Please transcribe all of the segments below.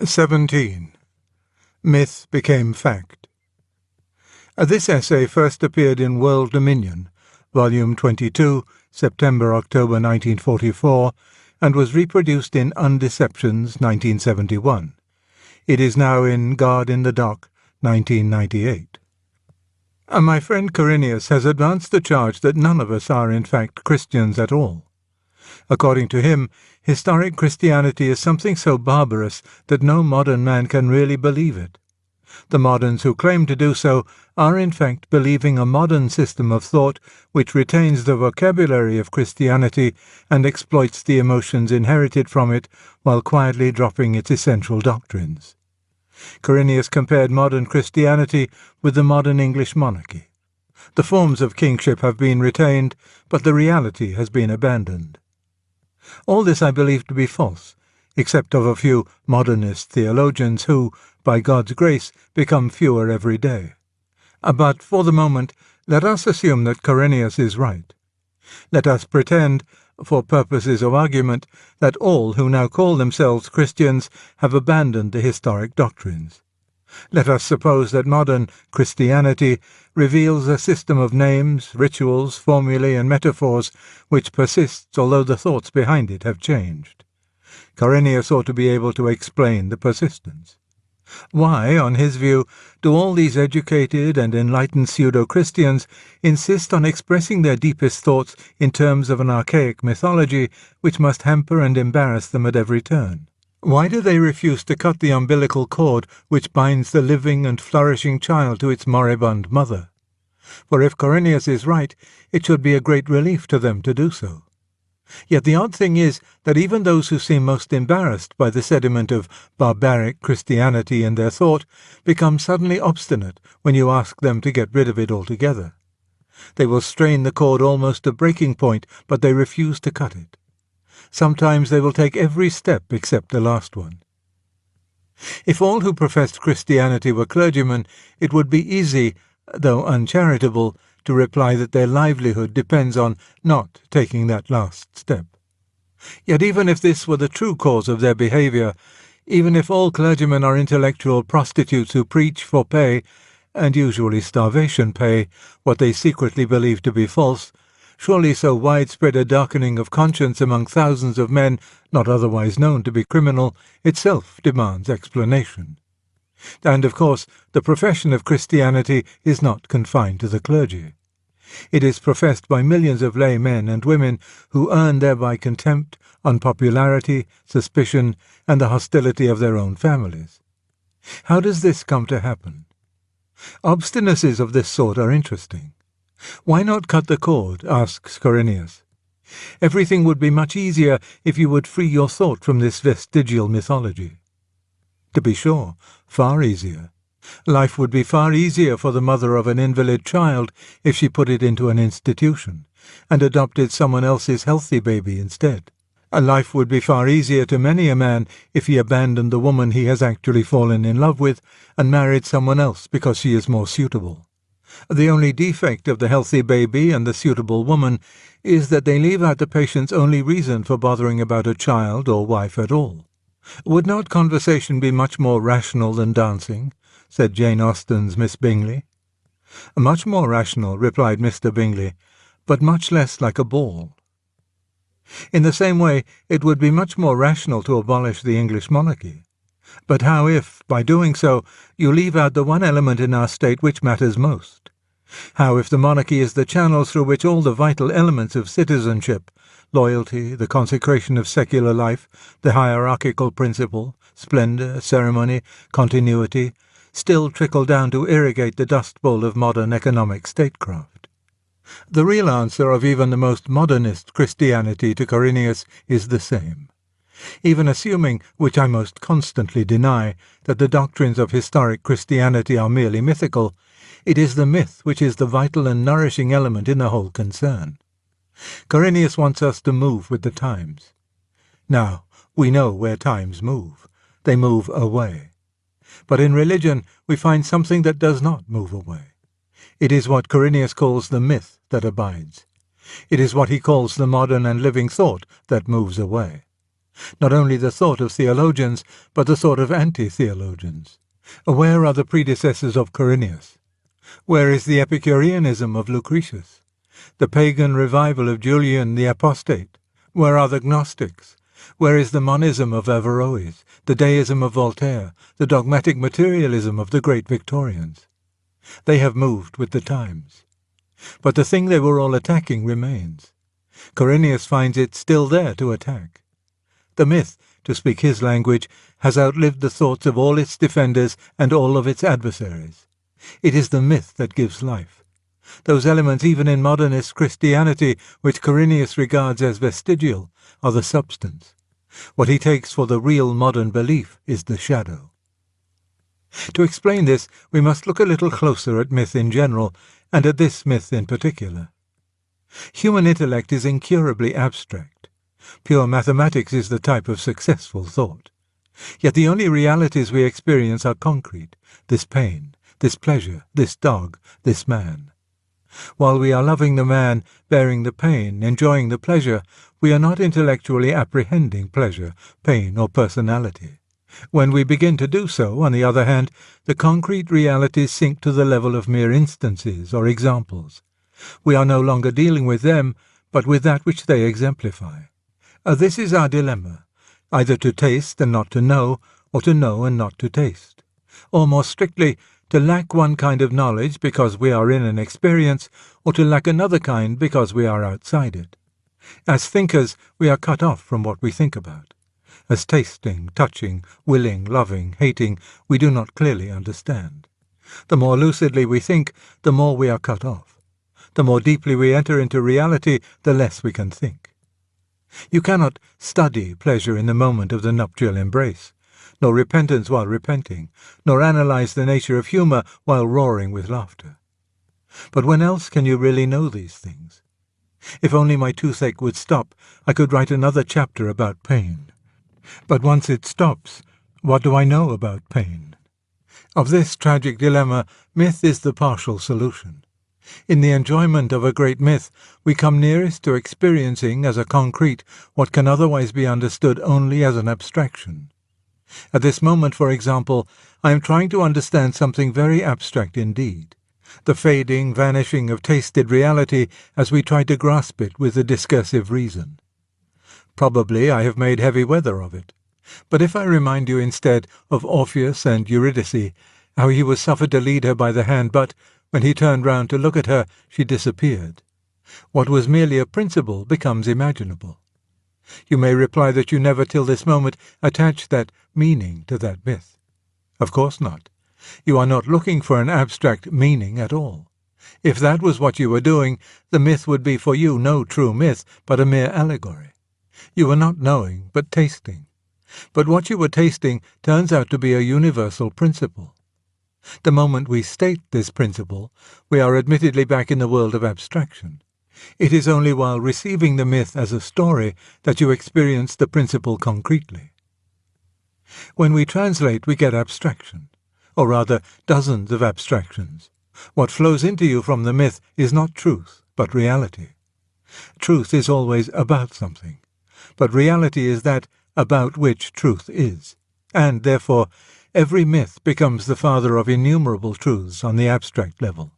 17. Myth became fact. This essay first appeared in World Dominion, Volume 22, September-October 1944, and was reproduced in Undeceptions 1971. It is now in Guard in the Dock 1998. My friend Quirinius has advanced the charge that none of us are in fact Christians at all. According to him, historic Christianity is something so barbarous that no modern man can really believe it. The moderns who claim to do so are in fact believing a modern system of thought which retains the vocabulary of Christianity and exploits the emotions inherited from it while quietly dropping its essential doctrines. Quirinius compared modern Christianity with the modern English monarchy. The forms of kingship have been retained, but the reality has been abandoned. All this I believe to be false, except of a few modernist theologians who, by God's grace, become fewer every day. But for the moment, let us assume that Quirinius is right. Let us pretend, for purposes of argument, that all who now call themselves Christians have abandoned the historic doctrines. Let us suppose that modern Christianity reveals a system of names, rituals, formulae, and metaphors which persists although the thoughts behind it have changed. Quirinius ought to be able to explain the persistence. Why, on his view, do all these educated and enlightened pseudo-Christians insist on expressing their deepest thoughts in terms of an archaic mythology which must hamper and embarrass them at every turn? Why do they refuse to cut the umbilical cord which binds the living and flourishing child to its moribund mother? For if Quirinius is right, it should be a great relief to them to do so. Yet the odd thing is that even those who seem most embarrassed by the sediment of barbaric Christianity in their thought become suddenly obstinate when you ask them to get rid of it altogether. They will strain the cord almost to breaking point, but they refuse to cut it. Sometimes they will take every step except the last one. If all who professed Christianity were clergymen, it would be easy, though uncharitable, to reply that their livelihood depends on not taking that last step. Yet even if this were the true cause of their behaviour, even if all clergymen are intellectual prostitutes who preach for pay, and usually starvation pay, what they secretly believe to be false, surely so widespread a darkening of conscience among thousands of men not otherwise known to be criminal itself demands explanation. And, of course, the profession of Christianity is not confined to the clergy. It is professed by millions of lay men and women who earn thereby contempt, unpopularity, suspicion, and the hostility of their own families. How does this come to happen? Obstinacies of this sort are interesting. Why not cut the cord, asks Quirinius. Everything would be much easier if you would free your thought from this vestigial mythology. To be sure, far easier. Life would be far easier for the mother of an invalid child if she put it into an institution, and adopted someone else's healthy baby instead. Life would be far easier to many a man if he abandoned the woman he has actually fallen in love with and married someone else because she is more suitable. The only defect of the healthy baby and the suitable woman is that they leave out the patient's only reason for bothering about a child or wife at all. Would not conversation be much more rational than dancing? Said Jane Austen's Miss Bingley. Much more rational, replied Mr. Bingley, but much less like a ball. In the same way, it would be much more rational to abolish the English monarchy. But how if, by doing so, you leave out the one element in our state which matters most? How if the monarchy is the channel through which all the vital elements of citizenship, loyalty, the consecration of secular life, the hierarchical principle, splendour, ceremony, continuity, still trickle down to irrigate the dust bowl of modern economic statecraft? The real answer of even the most modernist Christianity to Quirinius is the same. Even assuming, which I most constantly deny, that the doctrines of historic Christianity are merely mythical, it is the myth which is the vital and nourishing element in the whole concern. Quirinius wants us to move with the times. Now, we know where times move. They move away. But in religion we find something that does not move away. It is what Quirinius calls the myth that abides. It is what he calls the modern and living thought that moves away. not only the thought of theologians, but the thought of anti-theologians. Where are the predecessors of Quirinius? Where is the Epicureanism of Lucretius? The pagan revival of Julian the Apostate? Where are the Gnostics? Where is the monism of Averroes, the deism of Voltaire, the dogmatic materialism of the great Victorians? They have moved with the times. But the thing they were all attacking remains. Quirinius finds it still there to attack. The myth, to speak his language, has outlived the thoughts of all its defenders and all of its adversaries. It is the myth that gives life. Those elements even in modernist Christianity which Quirinius regards as vestigial are the substance. What he takes for the real modern belief is the shadow. To explain this, we must look a little closer at myth in general, and at this myth in particular. Human intellect is incurably abstract. Pure mathematics is the type of successful thought. Yet the only realities we experience are concrete: this pain, this pleasure, this dog, this man. While we are loving the man, bearing the pain, enjoying the pleasure, we are not intellectually apprehending pleasure, pain, or personality. When we begin to do so, on the other hand, the concrete realities sink to the level of mere instances or examples. We are no longer dealing with them, but with that which they exemplify. This is our dilemma: either to taste and not to know, or to know and not to taste. Or more strictly, to lack one kind of knowledge because we are in an experience, or to lack another kind because we are outside it. As thinkers, we are cut off from what we think about. As tasting, touching, willing, loving, hating, we do not clearly understand. The more lucidly we think, the more we are cut off. The more deeply we enter into reality, the less we can think. You cannot study pleasure in the moment of the nuptial embrace, nor repentance while repenting, nor analyze the nature of humour while roaring with laughter. But when else can you really know these things? If only my toothache would stop, I could write another chapter about pain. But once it stops, what do I know about pain? Of this tragic dilemma, myth is the partial solution. In the enjoyment of a great myth, we come nearest to experiencing as a concrete what can otherwise be understood only as an abstraction. At this moment, for example, I am trying to understand something very abstract indeed, the fading, vanishing of tasted reality as we try to grasp it with the discursive reason. Probably I have made heavy weather of it. But if I remind you instead of Orpheus and Eurydice, how he was suffered to lead her by the hand, but, when he turned round to look at her, she disappeared. What was merely a principle becomes imaginable. You may reply that you never till this moment attached that meaning to that myth. Of course not. You are not looking for an abstract meaning at all. If that was what you were doing, the myth would be for you no true myth, but a mere allegory. You were not knowing, but tasting. But what you were tasting turns out to be a universal principle. The moment we state this principle, we are admittedly back in the world of abstraction. It is only while receiving the myth as a story that you experience the principle concretely. When we translate, we get abstraction, or rather dozens of abstractions. What flows into you from the myth is not truth, but reality. Truth is always about something, but reality is that about which truth is, and, therefore, every myth becomes the father of innumerable truths on the abstract level.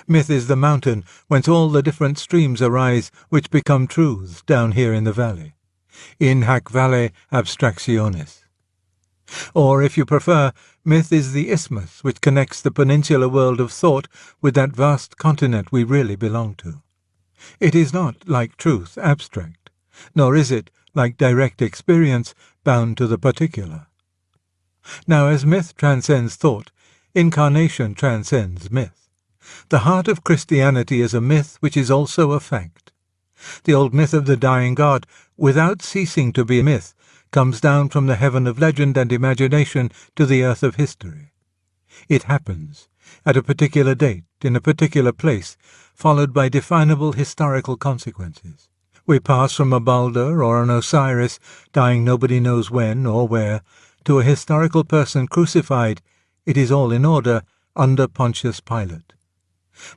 Myth is the mountain whence all the different streams arise which become truths down here in the valley. In hac valle abstractionis. Or, if you prefer, myth is the isthmus which connects the peninsular world of thought with that vast continent we really belong to. It is not, like truth, abstract, nor is it, like direct experience, bound to the particular. Now, as myth transcends thought, incarnation transcends myth. The heart of Christianity is a myth which is also a fact. The old myth of the dying God, without ceasing to be a myth, comes down from the heaven of legend and imagination to the earth of history. It happens, at a particular date, in a particular place, followed by definable historical consequences. We pass from a Balder or an Osiris, dying nobody knows when or where, to a historical person crucified, it is all in order, under Pontius Pilate.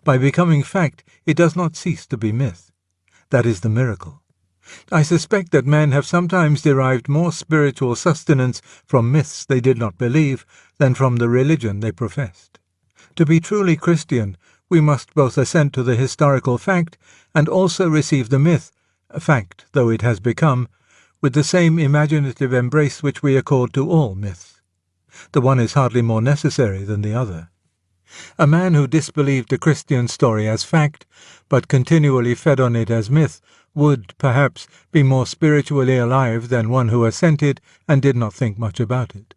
By becoming fact, it does not cease to be myth. That is the miracle. I suspect that men have sometimes derived more spiritual sustenance from myths they did not believe than from the religion they professed. To be truly Christian, we must both assent to the historical fact and also receive the myth, a fact though it has become, with the same imaginative embrace which we accord to all myths. The one is hardly more necessary than the other. A man who disbelieved the Christian story as fact, but continually fed on it as myth, would, perhaps, be more spiritually alive than one who assented and did not think much about it.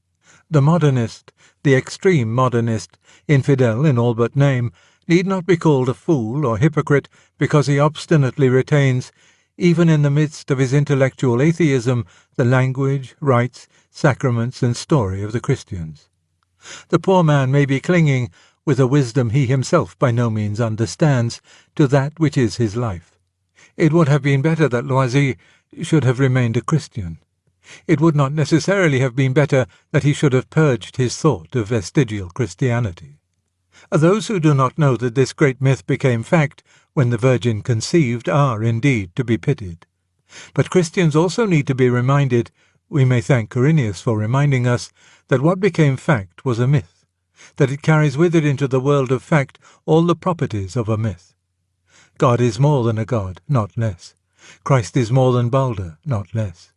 The modernist, the extreme modernist, infidel in all but name, need not be called a fool or hypocrite because he obstinately retains, even in the midst of his intellectual atheism, the language, rites, sacraments, and story of the Christians. The poor man may be clinging, with a wisdom he himself by no means understands, to that which is his life. It would have been better that Loisy should have remained a Christian. It would not necessarily have been better that he should have purged his thought of vestigial Christianity. Those who do not know that this great myth became fact when the Virgin conceived are, indeed, to be pitied. But Christians also need to be reminded, we may thank Quirinius for reminding us, that what became fact was a myth, that it carries with it into the world of fact all the properties of a myth. God is more than a god, not less. Christ is more than Balder, not less.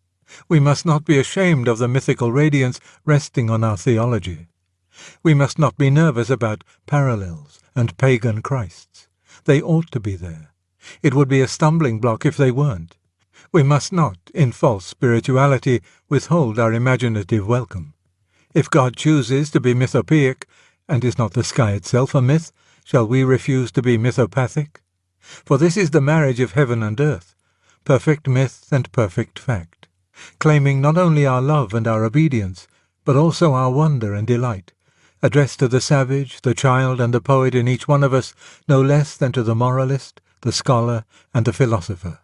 We must not be ashamed of the mythical radiance resting on our theology. We must not be nervous about parallels and pagan Christs. They ought to be there. It would be a stumbling block if they weren't. We must not, in false spirituality, withhold our imaginative welcome. If God chooses to be mythopoeic, and is not the sky itself a myth, shall we refuse to be mythopathic? For this is the marriage of heaven and earth, perfect myth and perfect fact, claiming not only our love and our obedience, but also our wonder and delight, addressed to the savage, the child, and the poet in each one of us, no less than to the moralist, the scholar, and the philosopher.